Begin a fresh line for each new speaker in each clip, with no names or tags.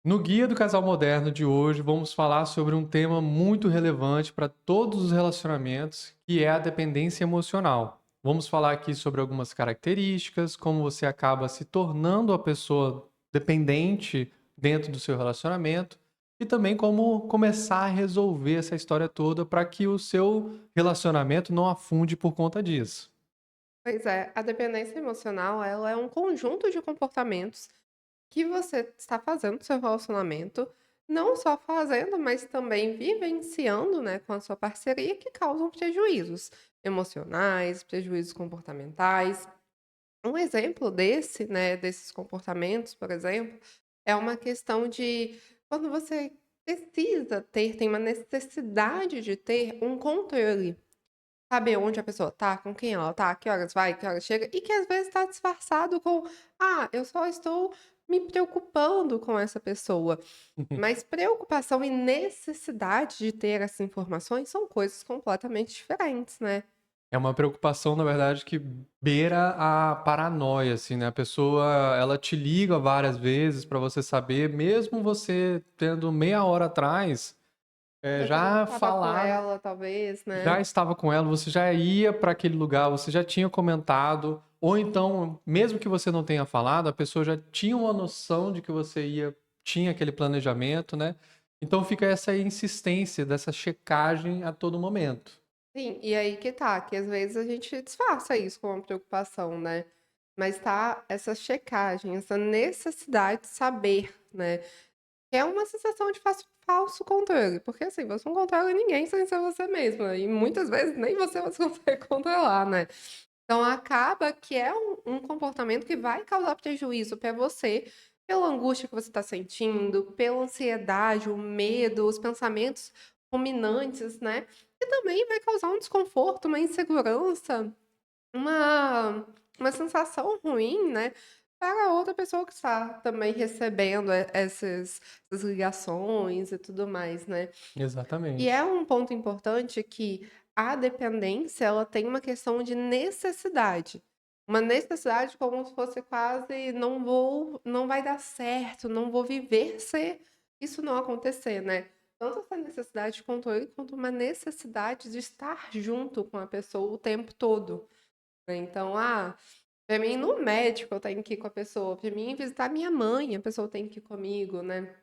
No Guia do Casal Moderno de hoje, vamos falar sobre um tema muito relevante para todos os relacionamentos, que é a dependência emocional. Vamos falar aqui sobre algumas características, como você acaba se tornando a pessoa dependente dentro do seu relacionamento e também como começar a resolver essa história toda para que o seu relacionamento não afunde por conta disso.
Pois é, a dependência emocional, ela é um conjunto de comportamentos que você está fazendo no seu relacionamento, não só fazendo, mas também vivenciando, né, com a sua parceria, que causam prejuízos emocionais, prejuízos comportamentais. Um exemplo desse, né, desses comportamentos, por exemplo, é uma questão de quando você precisa ter, tem uma necessidade de ter um controle. Saber onde a pessoa tá, com quem ela tá, que horas vai, que horas chega, e que às vezes tá disfarçado com: "Ah, eu só estou me preocupando com essa pessoa". Mas preocupação e necessidade de ter essas informações são coisas completamente diferentes, né.
É uma preocupação, na verdade, que beira a paranoia, assim, né, a pessoa, ela te liga várias vezes pra você saber, mesmo você tendo meia hora atrás,
Você já
já
estava com
falaram,
ela talvez,
já
né.
estava com ela, você já ia pra aquele lugar, você já tinha comentado, ou então, mesmo que você não tenha falado, a pessoa já tinha uma noção de que você tinha aquele planejamento, né, então fica essa insistência dessa checagem a todo momento.
Sim, e aí que tá, que às vezes a gente disfarça isso com uma preocupação, né. Mas tá essa checagem, essa necessidade de saber, né. É uma sensação de falso controle, porque, assim, você não controla ninguém sem ser você mesma, e muitas vezes nem você consegue controlar, né. Então acaba que é um comportamento que vai causar prejuízo para você, pela angústia que você está sentindo, pela ansiedade, o medo, os pensamentos ruminantes, né, e também vai causar um desconforto, uma insegurança, uma uma sensação ruim, né, para a outra pessoa que está também recebendo essas ligações e tudo mais, né. E é
Exatamente.
um ponto importante que a dependência, ela tem uma questão de necessidade. Uma necessidade como se fosse quase: "Não vai dar certo, não vou viver se isso não acontecer", né. Tanto essa necessidade de controle, quanto uma necessidade de estar junto com a pessoa o tempo todo, né. Então, pra mim ir no médico eu tenho que ir com a pessoa, pra mim ir visitar minha mãe, a pessoa tem que ir comigo, né.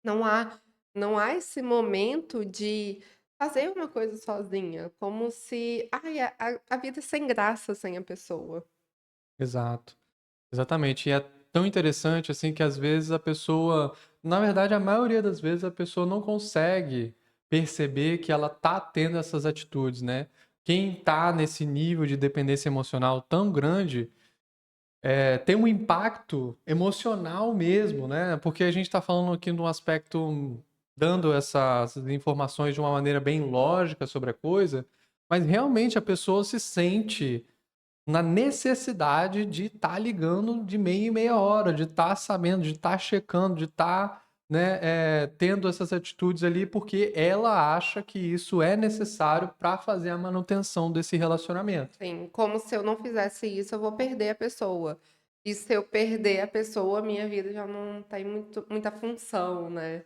Não há não há esse momento de fazer uma coisa sozinha, como se, ai, a vida é sem graça sem a pessoa.
Exato. Exatamente. E é tão interessante, assim, que às vezes a pessoa, na verdade, a maioria das vezes a pessoa não consegue perceber que ela tá tendo essas atitudes, né. Quem tá nesse nível de dependência emocional tão grande, tem um impacto emocional mesmo, né, porque a gente tá falando aqui de um aspecto, dando essas informações de uma maneira bem lógica sobre a coisa, mas realmente a pessoa se sente na necessidade de estar ligando de meia em meia hora, de estar sabendo, de estar checando, de estar, né, tendo essas atitudes ali, porque ela acha que isso é necessário para fazer a manutenção desse relacionamento.
Assim, como se eu não fizesse isso, eu vou perder a pessoa. E se eu perder a pessoa, minha vida já não tem muita função, né.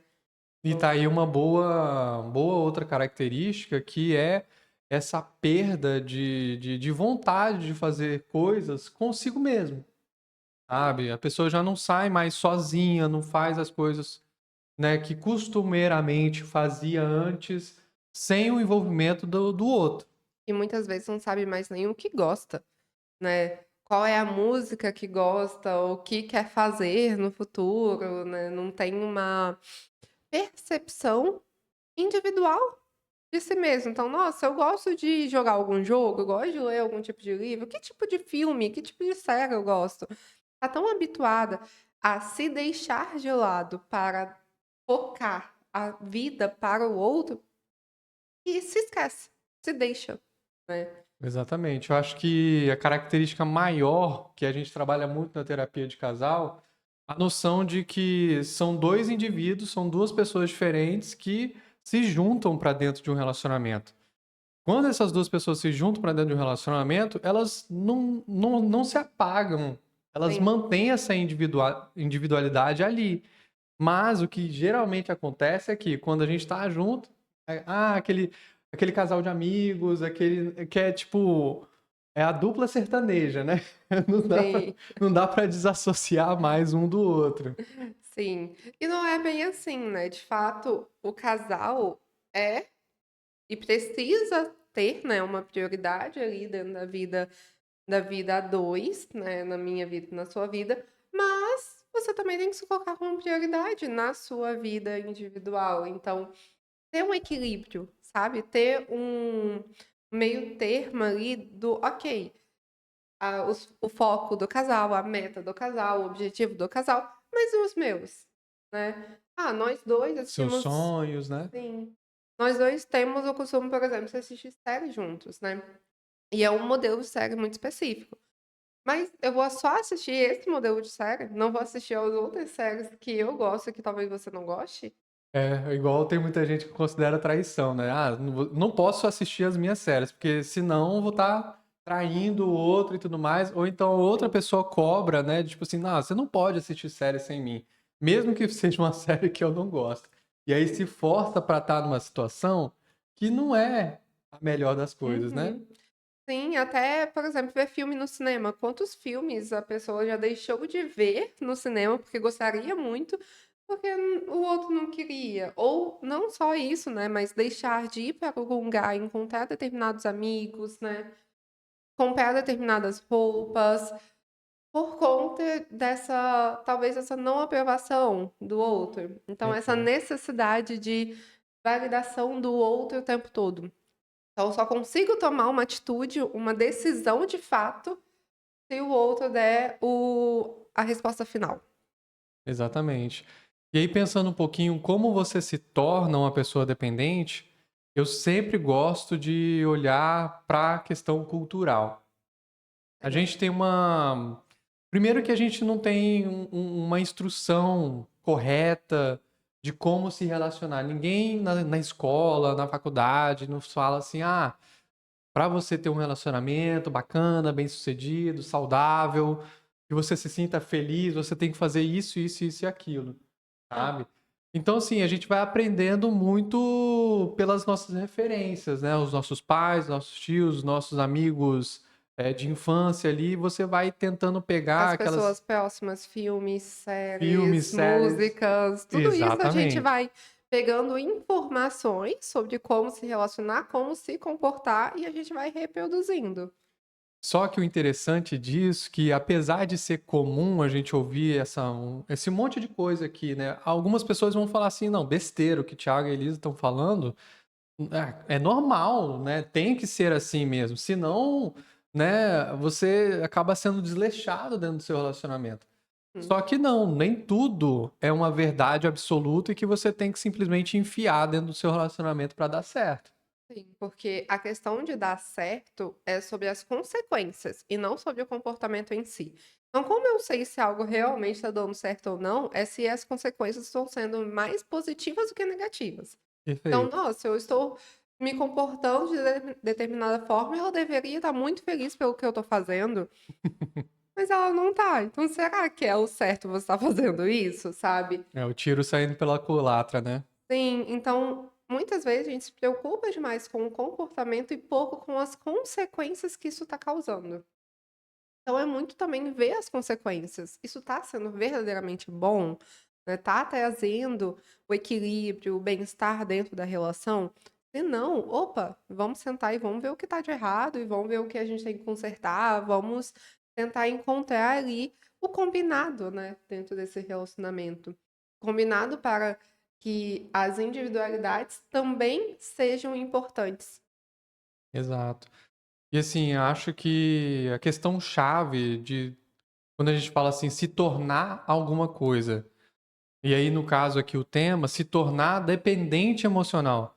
E tá aí uma boa outra característica, que é essa perda de vontade de fazer coisas consigo mesmo,
Sim.
sabe. A pessoa já não sai mais sozinha, não faz as coisas, né, que costumeiramente fazia antes, sem o envolvimento do outro.
E muitas vezes não sabe mais nem o que gosta, né. Qual é a música que gosta, ou o que quer fazer no futuro, né, não tem uma percepção individual de si mesmo. Então: "Nossa, eu gosto de jogar algum jogo, eu gosto de ler algum tipo de livro, que tipo de filme, que tipo de série eu gosto?". Tá tão habituada a se deixar de lado para focar a vida para o outro, e se esquece, se deixa, né.
Exatamente. Eu acho que a característica maior que a gente trabalha muito na terapia de casal, a noção de que são 2 indivíduos, são 2 pessoas diferentes que se juntam para dentro de um relacionamento. Quando essas 2 pessoas se juntam para dentro de um relacionamento, elas não se apagam, elas
Sim.
mantêm essa individualidade ali. Mas o que geralmente acontece é que quando a gente tá junto, aquele casal de amigos, aquele que é tipo, é a dupla sertaneja, né? Não dá pra,
Sim,
não dá pra desassociar mais um do outro.
sim. E não é bem assim, né, de fato, o casal é e precisa ter, né, uma prioridade ali dentro da vida a 2, né, na minha vida e na sua vida, mas você também tem que se colocar como prioridade na sua vida individual. Então, ter um equilíbrio, sabe, ter um meio termo ali do: "Ok, o foco do casal, a meta do casal, o objetivo do casal, mas e os meus?", né. "Ah, nós 2
Seus
assistimos".
sonhos, né?
Sim. Nós 2 temos o costume, por exemplo, de assistir série juntos, né. E é um modelo de série muito específico. Mas eu vou só assistir esse modelo de série? Não vou assistir as outras séries que eu gosto, que talvez você não goste?
É, igual tem muita gente que considera traição, né? Ah, não posso assistir as minhas séries, porque senão eu vou estar traindo o outro e tudo mais. Ou então outra
Sim.
pessoa cobra, né? Tipo assim, não, você não pode assistir série sem mim, mesmo que seja uma série que eu não gosto. E aí se força pra estar numa situação que não é a melhor das coisas, né?
Uhum. Sim, até, por exemplo, ver filme no cinema. Quantos filmes a pessoa já deixou de ver no cinema porque gostaria muito, porque o outro não queria? Ou não só isso, né, mas deixar de ir para algum lugar, encontrar determinados amigos, né, comprar determinadas roupas, por conta dessa talvez essa não aprovação do outro. Então essa
Exato.
necessidade de validação do outro o tempo todo. Então eu só consigo tomar uma atitude, uma decisão de fato, se o outro der a resposta final.
Exatamente. E aí, pensando um pouquinho como você se torna uma pessoa dependente, eu sempre gosto de olhar para a questão cultural. A
Sim.
gente tem uma. Primeiro, que a gente não tem uma instrução correta de como se relacionar. Ninguém na escola, na faculdade, nos fala assim: ah, para você ter um relacionamento bacana, bem-sucedido, saudável, que você se sinta feliz, você tem que fazer isso, isso, isso e aquilo,
Hã.
sabe? Então, assim, a gente vai aprendendo muito pelas nossas referências, né? Os nossos pais, nossos tios, nossos amigos, de infância ali, você vai tentando pegar
As
aquelas
pessoas próximas, filmes,
filmes,
séries,
séries.
músicas, tudo isso a gente
Exatamente.
vai pegando informações sobre como se relacionar, como se comportar e a gente vai reproduzindo.
Só que o interessante disso, que apesar de ser comum a gente ouvir esse monte de coisa aqui, né? Algumas pessoas vão falar assim, não, besteira, o que Thiago e Elisa estão falando é normal, né? Tem que ser assim mesmo. Senão, né, você acaba sendo desleixado dentro do seu relacionamento.
Hum.
Só que não, nem tudo é uma verdade absoluta e que você tem que simplesmente enfiar dentro do seu relacionamento para dar certo.
Sim, porque a questão de dar certo é sobre as consequências e não sobre o comportamento em si. Então, como eu sei se algo realmente está dando certo ou não, é se as consequências estão sendo mais positivas do que negativas. Então,
Perfeito.
nossa, eu estou me comportando de determinada forma, eu deveria estar muito feliz pelo que eu estou fazendo, mas ela não tá. Então, será que é o certo você estar fazendo isso, sabe?
É o tiro saindo pela culatra, né?
Sim, então, muitas vezes a gente se preocupa demais com o comportamento e pouco com as consequências que isso está causando. Então é muito também ver as consequências. Isso está sendo verdadeiramente bom? Né? Tá trazendo o equilíbrio, o bem-estar dentro da relação? Se não, opa, vamos sentar e vamos ver o que está de errado e vamos ver o que a gente tem que consertar, vamos tentar encontrar ali o combinado, né, dentro desse relacionamento. Combinado para que as individualidades também sejam importantes.
Exato. E assim, acho que a questão chave de quando a gente fala assim, se tornar alguma coisa, e aí no caso aqui o tema, se tornar dependente emocional,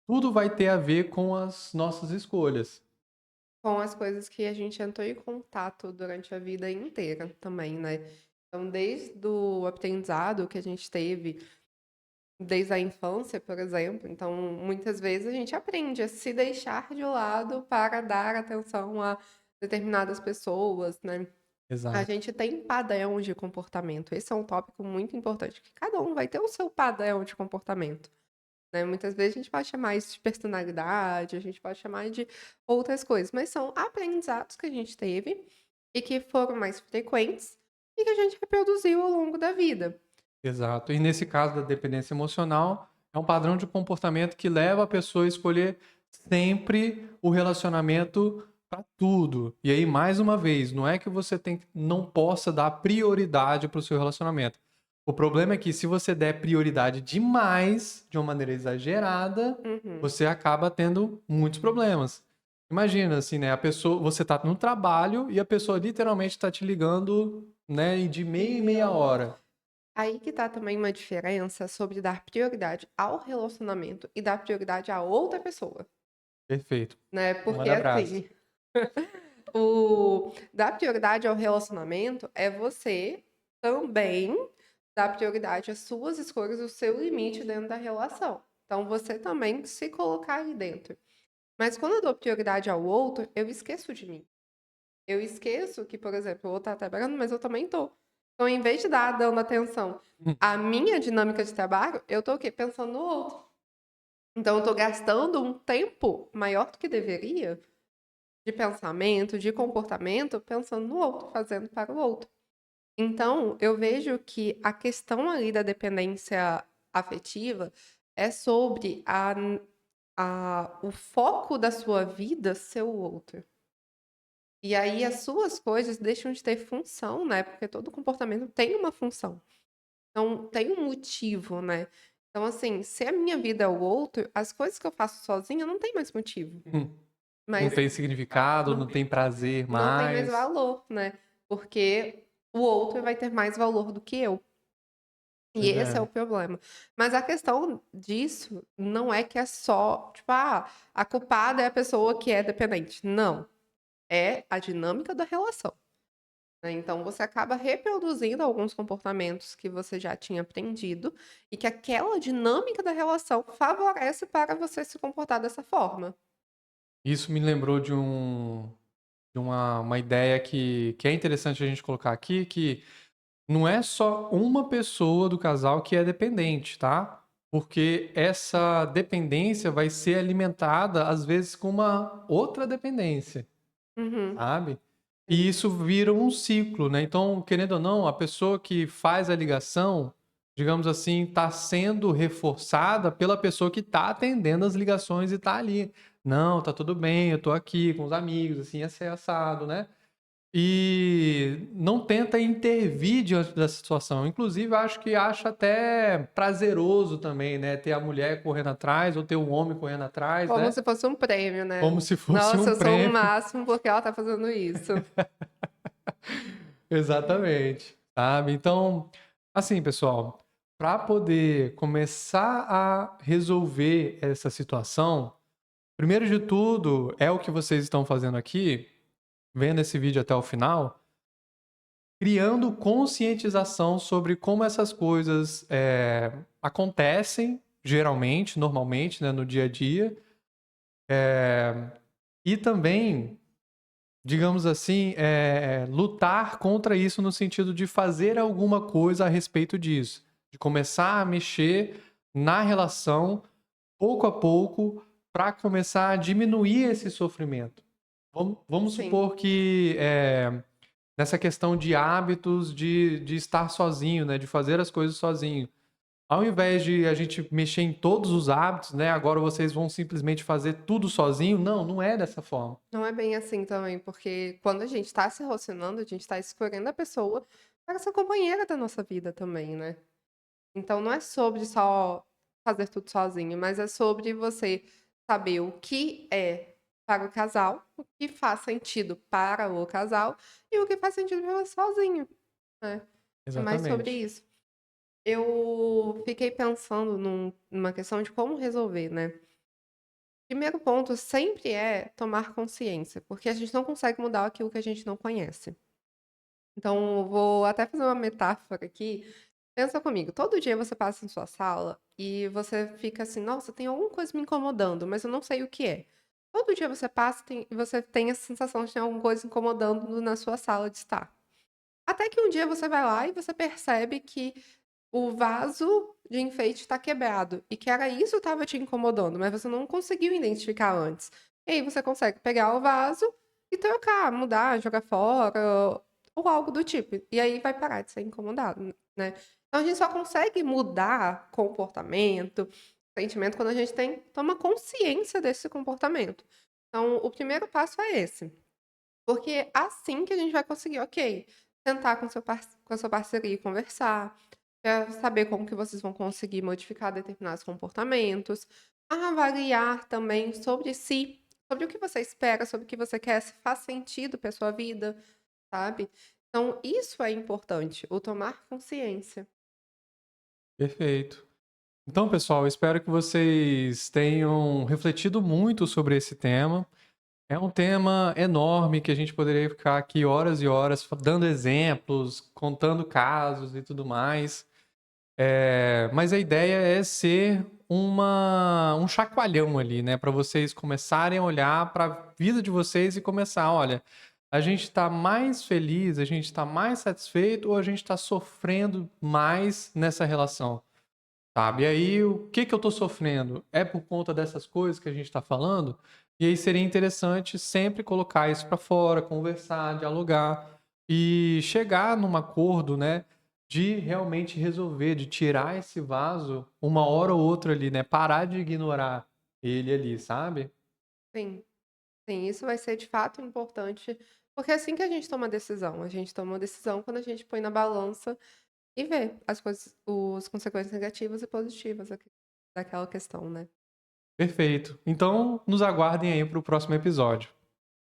tudo vai ter a ver com as nossas escolhas.
Com as coisas que a gente entrou em contato durante a vida inteira também, né. Então desde o aprendizado que a gente teve, desde a infância, por exemplo, então muitas vezes a gente aprende a se deixar de lado para dar atenção a determinadas pessoas, né. A
Exato.
gente tem padrão de comportamento. Esse é um tópico muito importante, que cada um vai ter o seu padrão de comportamento, né. Muitas vezes a gente pode chamar isso de personalidade, a gente pode chamar de outras coisas, mas são aprendizados que a gente teve e que foram mais frequentes e que a gente reproduziu ao longo da vida.
Exato. E nesse caso da dependência emocional, é um padrão de comportamento que leva a pessoa a escolher sempre o relacionamento para tudo. E aí, mais uma vez, não é que você não possa dar prioridade para o seu relacionamento. O problema é que se você der prioridade demais, de uma maneira exagerada,
Uhum.
você acaba tendo muitos problemas. Imagina assim, né? A pessoa, você tá no trabalho e a pessoa literalmente está te ligando, né, de meia em meia hora.
Aí que tá também uma diferença sobre dar prioridade ao relacionamento e dar prioridade a outra pessoa,
Perfeito.
né, porque
Manda abraço.
assim, o dar prioridade ao relacionamento é você também dar prioridade às suas escolhas, o seu limite dentro da relação. Então você também se colocar ali dentro. Mas quando eu dou prioridade ao outro, eu esqueço de mim. Eu esqueço que, por exemplo, o outro tá trabalhando, mas eu também tô. Então, em vez de dar dando atenção
Hum,
à minha dinâmica de trabalho, eu tô o quê? Pensando no outro. Então, eu tô gastando um tempo maior do que deveria de pensamento, de comportamento, pensando no outro, fazendo para o outro. Então, eu vejo que a questão ali da dependência afetiva é sobre o foco da sua vida ser o outro. E aí as suas coisas deixam de ter função, né, porque todo comportamento tem uma função. Então tem um motivo, né. Então, assim, se a minha vida é o outro, as coisas que eu faço sozinha não tem mais motivo,
hum. Não
mas
tem significado,
não
não tem prazer
não tem mais
mais.
valor, né, porque o outro vai ter mais valor do que eu. E
Pois
esse é o
é.
problema. Mas a questão disso não é que é só, tipo, a culpada é a pessoa que é dependente. Não, é a dinâmica da relação. Né, então você acaba reproduzindo alguns comportamentos que você já tinha aprendido e que aquela dinâmica da relação favorece para você se comportar dessa forma.
Isso me lembrou de uma ideia que é interessante a gente colocar aqui, que não é só uma pessoa do casal que é dependente, tá? Porque essa dependência vai ser alimentada, às vezes, com uma outra dependência.
Uhum,
Sabe? E
sim.
isso vira um ciclo, né. Então, querendo ou não, a pessoa que faz a ligação, digamos assim, está sendo reforçada pela pessoa que está atendendo as ligações e está ali: "Não, tá tudo bem, eu tô aqui com os amigos, assim, assim, assado", né. E não tenta intervir diante dessa situação. Inclusive, eu acho que acha até prazeroso também, né, ter a mulher correndo atrás ou ter o homem correndo atrás,
Como
né,
se fosse um prêmio, né.
como se fosse
"Nossa,
um
eu sou o
prêmio.
máximo porque ela tá fazendo isso".
Exatamente, sabe. Então, assim, pessoal, para poder começar a resolver essa situação, primeiro de tudo, é o que vocês estão fazendo aqui, vendo esse vídeo até o final, criando conscientização sobre como essas coisas, acontecem geralmente, normalmente, né, no dia a dia, e também, digamos assim, lutar contra isso no sentido de fazer alguma coisa a respeito disso, de começar a mexer na relação pouco a pouco para começar a diminuir esse sofrimento. Vamos
Sim.
supor que nessa questão de hábitos de estar sozinho, né, de fazer as coisas sozinho. Ao invés de a gente mexer em todos os hábitos, né, agora vocês vão simplesmente fazer tudo sozinho. Não, não é dessa forma.
Não é bem assim também, porque quando a gente tá se relacionando, a gente tá escolhendo a pessoa para ser companheira da nossa vida também, né. Então não é sobre só fazer tudo sozinho, mas é sobre você saber o que é para o casal, o que faz sentido para o casal e o que faz sentido para você sozinho, né. É mais sobre
Exatamente.
isso. Eu fiquei pensando numa questão de como resolver, né. Primeiro ponto sempre é tomar consciência, porque a gente não consegue mudar aquilo que a gente não conhece. Então eu vou até fazer uma metáfora aqui. Pensa comigo, todo dia você passa em sua sala e você fica assim: "Nossa, tem alguma coisa me incomodando, mas eu não sei o que é". Todo dia você passa e você tem a sensação de ter alguma coisa incomodando na sua sala de estar. Até que um dia você vai lá e você percebe que o vaso de enfeite está quebrado e que era isso que estava te incomodando, mas você não conseguiu identificar antes. E aí você consegue pegar o vaso e trocar, mudar, jogar fora ou algo do tipo. E aí vai parar de ser incomodado, né? Então a gente só consegue mudar comportamento, sentimento quando a gente toma consciência desse comportamento. Então o primeiro passo é esse. Porque é assim que a gente vai conseguir, ok, sentar com a sua parceria e conversar, pra saber como que vocês vão conseguir modificar determinados comportamentos, avaliar também sobre si, sobre o que você espera, sobre o que você quer, se faz sentido para sua vida, sabe? Então, isso é importante, o tomar consciência.
Perfeito. Então, pessoal, espero que vocês tenham refletido muito sobre esse tema. É um tema enorme que a gente poderia ficar aqui horas e horas dando exemplos, contando casos e tudo mais. Mas a ideia é ser um chacoalhão ali, né? Para vocês começarem a olhar para a vida de vocês e começar, olha, a gente está mais feliz, a gente está mais satisfeito ou a gente está sofrendo mais nessa relação? Sabe? E aí, o que que eu tô sofrendo? É por conta dessas coisas que a gente está falando? E aí seria interessante sempre colocar isso para fora, conversar, dialogar e chegar num acordo, né? De realmente resolver, de tirar esse vaso uma hora ou outra ali, né? Parar de ignorar ele ali, sabe?
Sim, sim, isso vai ser de fato importante, porque é assim que a gente toma decisão. A gente toma uma decisão quando a gente põe na balança e vê as coisas, as consequências negativas e positivas daquela questão, né?
Perfeito. Então, nos aguardem aí para o próximo episódio.